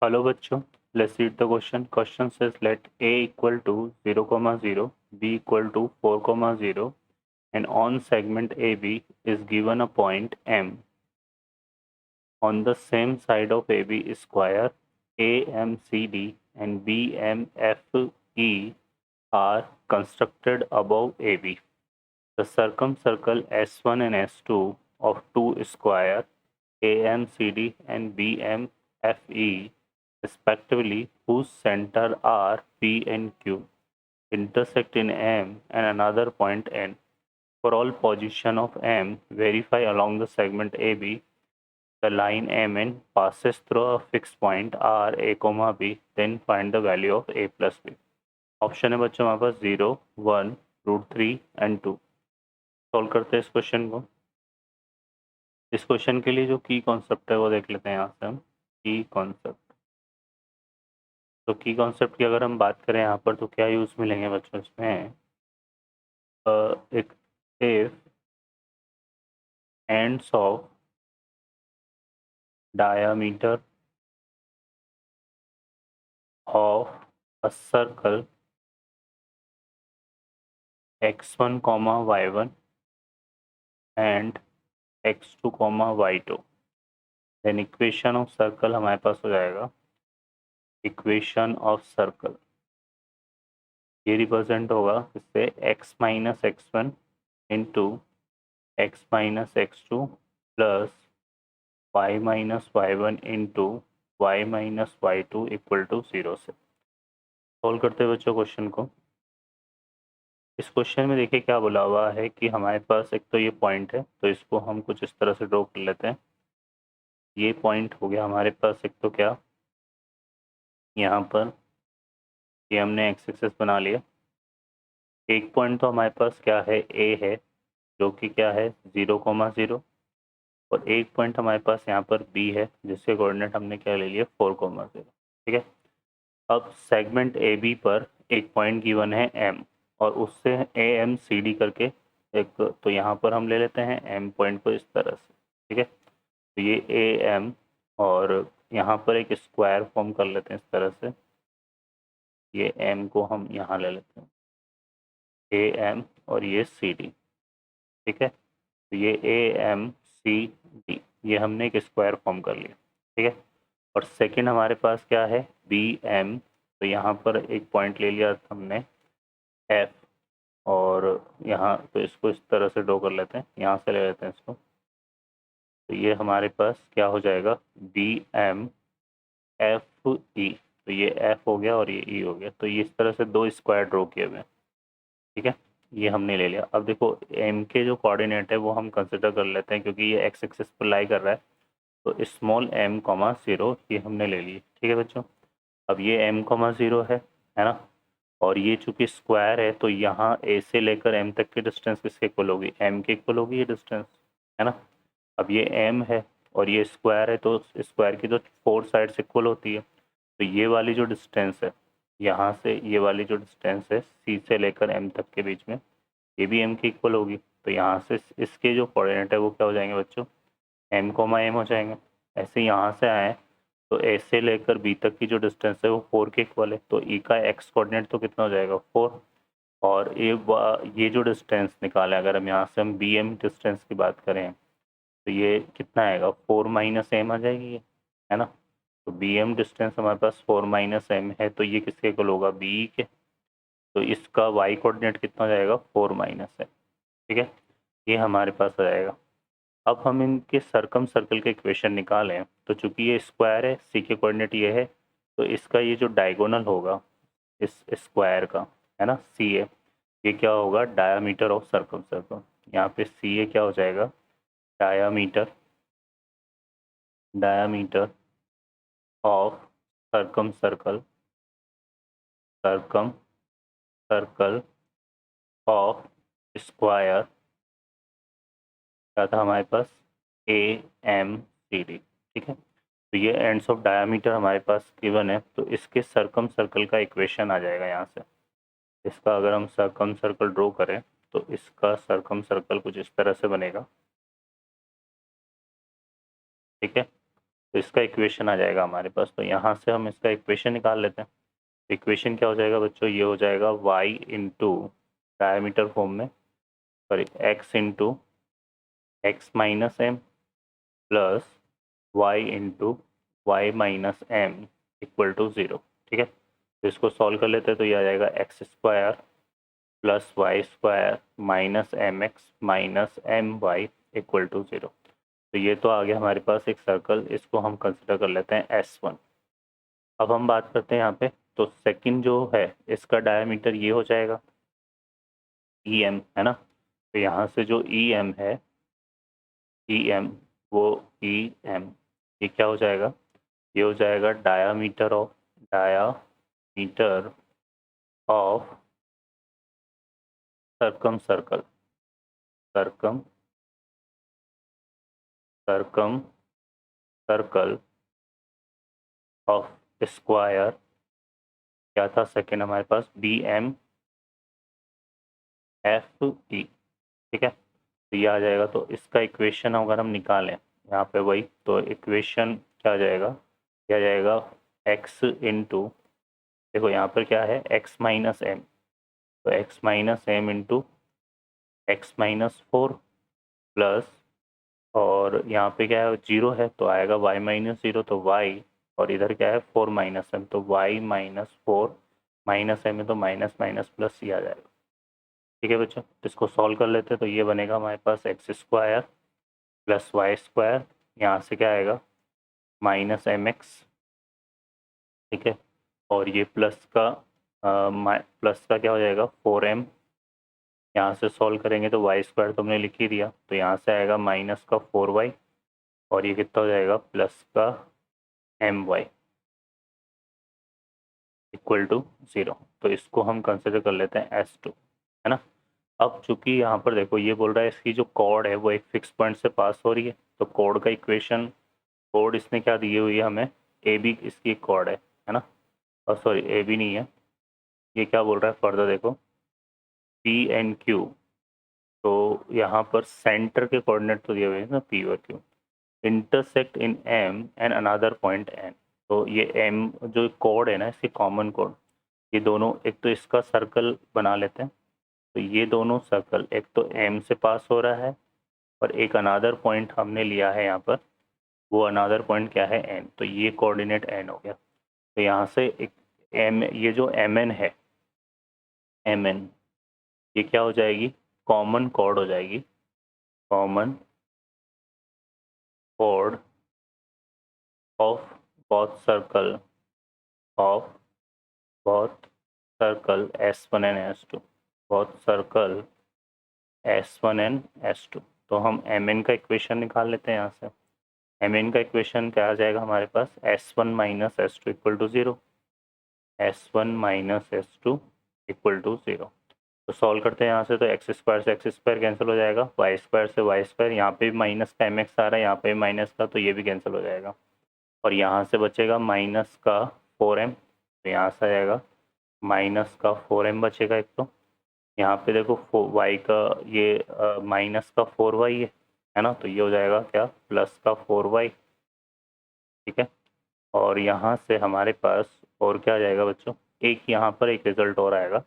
Hello बच्चों, let's read the question. Question says let a equal to 0, 0, b equal to 4, 0 and on segment AB is given a point M. On the same side of AB square AMCD and BMFE are constructed above AB. The circumcircle S1 and S2 of two square AMCD and BMFE respectively whose center are P and Q intersect in M and another point N. For all position of M, verify along the segment AB the line MN passes through a fixed point R A, B, then find the value of A plus B. Option है बच्चों हमारे पास 0, 1, √3 and 2. Solve करते हैं इस question को. इस question के लिए जो की कॉन्सेप्ट है वो देख लेते हैं यहाँ से हम. की कॉन्सेप्ट, तो की कॉन्सेप्ट की अगर हम बात करें यहाँ पर तो क्या यूज़ मिलेंगे बच्चों इसमें. एक if ends of diameter of a circle x1, y1 and x2, y2 then equation of circle हमारे पास हो जाएगा. इक्वेशन ऑफ सर्कल ये रिप्रेजेंट होगा इससे x minus x1 into x minus x2 plus y minus y1 into y minus y2 equal to 0 से. Solve करते हैं बच्चों क्वेश्चन को. इस क्वेश्चन में देखिए क्या बोला हुआ है कि हमारे पास एक तो ये पॉइंट है, तो इसको हम कुछ इस तरह से ड्रॉ कर लेते हैं. ये पॉइंट हो गया हमारे पास एक तो क्या यहाँ पर ये हमने एक्स एक्सिस बना लिया. एक पॉइंट तो हमारे पास क्या है ए है जो कि क्या है 0, 0 और एक पॉइंट हमारे पास यहाँ पर बी है जिसके कोऑर्डिनेट हमने क्या ले लिया 4, 0. ठीक है. अब सेगमेंट ए बी पर एक पॉइंट गिवन है एम और उससे ए एम सी डी करके एक, तो यहाँ पर हम ले लेते हैं एम पॉइंट को इस तरह से. ठीक है. तो ये ए एम और यहाँ पर एक स्क्वायर फॉर्म कर लेते हैं इस तरह से. ये एम को हम यहाँ ले लेते हैं ए एम और ये सी डी. ठीक है. तो ये ए एम सी डी ये हमने एक स्क्वायर फॉर्म कर लिया. ठीक है. और सेकंड हमारे पास क्या है बी एम, तो यहाँ पर एक पॉइंट ले लिया हमने एफ और यहाँ तो इसको इस तरह से ड्रॉ कर लेते हैं, यहाँ से ले लेते हैं इसको. तो ये हमारे पास क्या हो जाएगा बी एम एफ ई. तो ये एफ हो गया और ये ई हो गया. तो ये इस तरह से दो स्क्वायर ड्रॉ किए हुए हैं. ठीक है. ये हमने ले लिया. अब देखो एम के जो कोऑर्डिनेट है वो हम कंसिडर कर लेते हैं क्योंकि ये एक्स एक्सिस पर लाई कर रहा है. तो स्मॉल m, 0 ये हमने ले लिए. ठीक है बच्चों. अब ये m, 0 है ना. और ये चूंकि स्क्वायर है तो यहाँ a से लेकर m तक की डिस्टेंस किसके इक्वल होगी m के इक्वल होगी ये डिस्टेंस, है ना. अब ये m है और ये स्क्वायर है तो स्क्वायर की तो 4 साइड्स इक्वल होती है. तो ये वाली जो डिस्टेंस है यहाँ से ये वाली जो डिस्टेंस है c से लेकर m तक के बीच में ये भी m की इक्वल होगी. तो यहाँ से इसके जो कोऑर्डिनेट है वो क्या हो जाएंगे बच्चों m, m हो जाएंगे. ऐसे यहाँ से आए तो ए से लेकर बी तक की जो डिस्टेंस है वो 4 के इक्वल है. तो ई का एक्स कोऑर्डिनेट तो कितना हो जाएगा 4. और ये जो डिस्टेंस निकालें अगर हम यहाँ से हम बी एम डिस्टेंस की बात करें तो ये कितना आएगा 4 माइनस एम आ जाएगी ये, है ना. तो बी एम डिस्टेंस हमारे पास 4 माइनस एम है तो ये किसके इक्वल होगा बी के. तो इसका वाई कोऑर्डिनेट कितना हो जाएगा 4 माइनस एम. ठीक है. ये हमारे पास आ जाएगा. अब हम इनके सरकम सर्कल के इक्वेशन निकालें तो चूंकि ये स्क्वायर है सी के कोऑर्डिनेट ये है तो इसका ये जो डायगोनल होगा इस स्क्वायर का, है ना, सी ए, ये क्या होगा डायामीटर ऑफ सर्कम सर्कल. यहाँ पे सी ए क्या हो जाएगा diameter diameter of circum circle circum circle of square क्या था हमारे पास ए एम सी डी. ठीक है. तो ये एंड्स ऑफ डायामीटर हमारे पास गिवन है तो इसके सरकम सर्कल का इक्वेशन आ जाएगा यहाँ से. इसका अगर हम सरकम सर्कल ड्रॉ करें तो इसका सरकम सर्कल कुछ इस तरह से बनेगा. ठीक है. तो इसका इक्वेशन आ जाएगा हमारे पास। तो यहाँ से हम इसका इक्वेशन निकाल लेते हैं। इक्वेशन क्या हो जाएगा बच्चों, ये हो जाएगा y इंटू डायमीटर फॉर्म में, sorry x into x minus m plus y into y minus m equal to 0। ठीक है, तो इसको सॉल्व कर लेते हैं। तो ये आ जाएगा x square plus Y square minus m x minus m y equal to 0। तो ये तो आ गया हमारे पास एक सर्कल, इसको हम कंसिडर कर लेते हैं S1। अब हम बात करते हैं यहाँ पे, तो सेकंड जो है इसका डायमीटर ये हो जाएगा EM, है ना। तो यहाँ से जो EM है, EM वो EM ये क्या हो जाएगा, ये हो जाएगा diameter of circum circle of square, क्या था सेकंड हमारे पास, BMFE। ठीक है, तो ये आ जाएगा। तो इसका इक्वेशन अगर हम निकालें यहाँ पे वही, तो इक्वेशन क्या आ जाएगा, क्या आ जाएगा x इंटू, देखो यहाँ पर क्या है x माइनस एम, तो x minus m into x minus 4 plus, और यहाँ पे क्या है 0 है तो आएगा y माइनस 0, तो y, और इधर क्या है 4 माइनस एम, तो y माइनस 4 माइनस एम है तो माइनस माइनस प्लस सी आ जाएगा। ठीक है बच्चों, तो इसको सॉल्व कर लेते हैं। तो ये बनेगा हमारे पास X square plus Y square, यहाँ से क्या आएगा माइनस एम एक्स। ठीक है, और ये प्लस का क्या हो जाएगा 4m, यहाँ से सॉल्व करेंगे तो वाई स्क्वायर तो हमने लिख ही दिया, तो यहाँ से आएगा माइनस का 4y, और ये कितना हो जाएगा प्लस का my इक्वल टू 0। तो इसको हम कंसिडर कर लेते हैं S2, है ना। अब चूंकि यहाँ पर देखो ये बोल रहा है इसकी जो कॉर्ड है वो एक फिक्स पॉइंट से पास हो रही है, तो कॉर्ड का इक्वेशन, कॉर्ड इसने क्या दी हुई है हमें, AB इसकी एक कॉर्ड है ना, और सॉरी AB नहीं है, ये क्या बोल रहा है फर्दर देखो P एंड Q। तो यहाँ पर सेंटर के कोऑर्डिनेट तो दिए हुए हैं ना P और Q, intersect in M and another point N। तो ये M जो कोड है ना, इसकी कॉमन कोड, ये दोनों, एक तो इसका सर्कल बना लेते हैं। तो ये दोनों सर्कल एक तो M से पास हो रहा है, और एक अनदर पॉइंट हमने लिया है यहाँ पर, वो अनदर पॉइंट क्या है N, तो ये कोऑर्डिनेट N हो गया। तो यहाँ से एक M, ये जो MN है, MN ये क्या हो जाएगी, कॉमन कोड हो जाएगी, common code of both circle S1 and S2, both circle S1 and S2। तो हम MN का इक्वेशन निकाल लेते हैं यहाँ से। MN का इक्वेशन क्या आ जाएगा हमारे पास, S1 minus S2 equal to 0, S1 minus S2 equal to 0। तो सॉल्व करते हैं यहाँ से, तो एक्स स्क्वायर से एक्स स्क्वायर कैंसिल हो जाएगा, वाई स्क्वायर से वाई स्क्वायर, यहाँ पे भी माइनस का एम एक्स आ रहा है, यहाँ पे भी माइनस का, तो ये भी कैंसिल हो जाएगा। और यहाँ से बचेगा माइनस का 4m, तो यहाँ से आ जाएगा माइनस का 4m बचेगा एक। तो यहाँ पे देखो वाई का ये माइनस का 4y है ना, तो ये हो जाएगा क्या प्लस का 4y। ठीक है, और यहाँ से हमारे पास और क्या आ जाएगा बच्चों, एक यहाँ पर एक रिजल्ट और आएगा,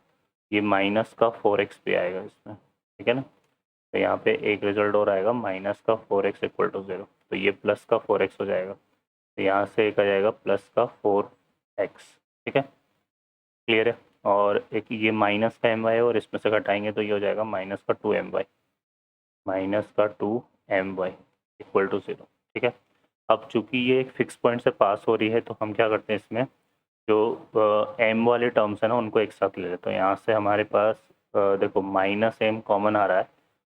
ये माइनस का 4x भी आएगा इसमें। ठीक है ना, तो यहाँ पे एक रिजल्ट और आएगा माइनस का 4x इक्वल टू 0, तो ये प्लस का 4x हो जाएगा। तो यहाँ से एक आ जाएगा प्लस का 4x। ठीक है, क्लियर है। और एक ये माइनस का एम वाई है, और इसमें से घटाएंगे तो ये हो जाएगा माइनस का 2my, माइनस का 2my इक्वल टू 0। ठीक है, अब चूंकि ये एक फिक्स पॉइंट से पास हो रही है, तो हम क्या करते हैं इसमें जो m वाले टर्म्स है ना उनको एक साथ ले लेते हैं। तो यहाँ से हमारे पास देखो माइनस m कॉमन आ रहा है,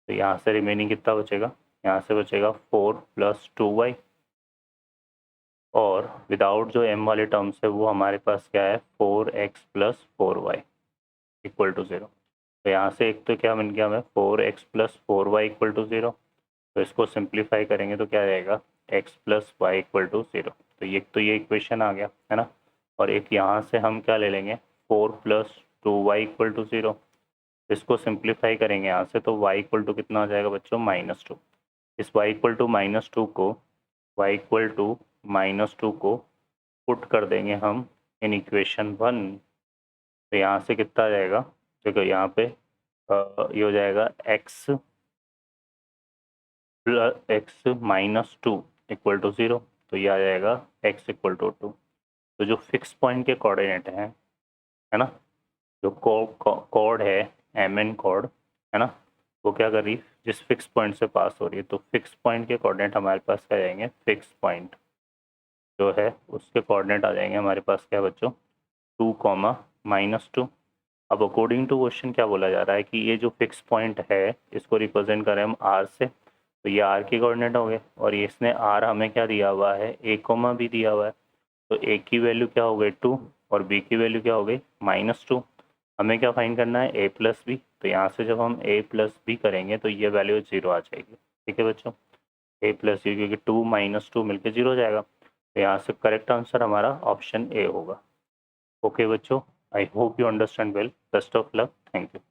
तो यहाँ से रिमेनिंग कितना बचेगा, यहाँ से बचेगा 4 प्लस 2y, और विदाउट जो m वाले टर्म्स है वो हमारे पास क्या है 4x plus 4y equal to 0। तो यहाँ से एक तो क्या बन गया हमें 4x plus 4y equal to 0, तो इसको सिंप्लीफाई करेंगे तो क्या रहेगा x plus y equal to 0। तो ये इक्वेशन आ गया है ना, और एक यहाँ से हम क्या ले लेंगे 4 प्लस 2y इक्वल टू 0, इसको सिंप्लीफाई करेंगे यहाँ से तो y इक्वल टू कितना आ जाएगा बच्चों -2। इस y इक्वल टू -2 को y इक्वल टू -2 को पुट कर देंगे हम इन इक्वेशन 1, तो यहाँ से कितना आ जाएगा, देखो यहाँ पे ये हो जाएगा x -2 इक्वल टू 0, तो ये आ जाएगा x इक्वल टू 2। तो जो फिक्स पॉइंट के कोऑर्डिनेट हैं, है ना, जो कॉर्ड है mn कॉर्ड, है ना, वो क्या कर रही है, जिस फिक्स पॉइंट से पास हो रही है, तो फिक्स पॉइंट के कोऑर्डिनेट हमारे पास क्या जाएंगे, फिक्स पॉइंट जो है उसके कोऑर्डिनेट आ जाएंगे हमारे पास क्या बच्चों, 2, -2। अब अकॉर्डिंग टू क्वेश्चन क्या बोला जा रहा है कि ये जो फिक्स पॉइंट है इसको रिप्रेजेंट करें हम r से, तो ये r के कोऑर्डिनेट हो गए, और ये इसने r हमें क्या दिया हुआ है, a, b दिया हुआ है, तो a की वैल्यू क्या हो गई 2 और b की वैल्यू क्या हो गई -2। हमें क्या फाइंड करना है, a प्लस बी, तो यहाँ से जब हम a प्लस बी करेंगे तो ये वैल्यू 0 आ जाएगी। ठीक है बच्चों, a प्लस बी, क्योंकि 2 -2 मिलकर 0 हो जाएगा, तो यहाँ से करेक्ट आंसर हमारा ऑप्शन ए होगा। ओके बच्चों, I hope you understand well, best of luck, thank you.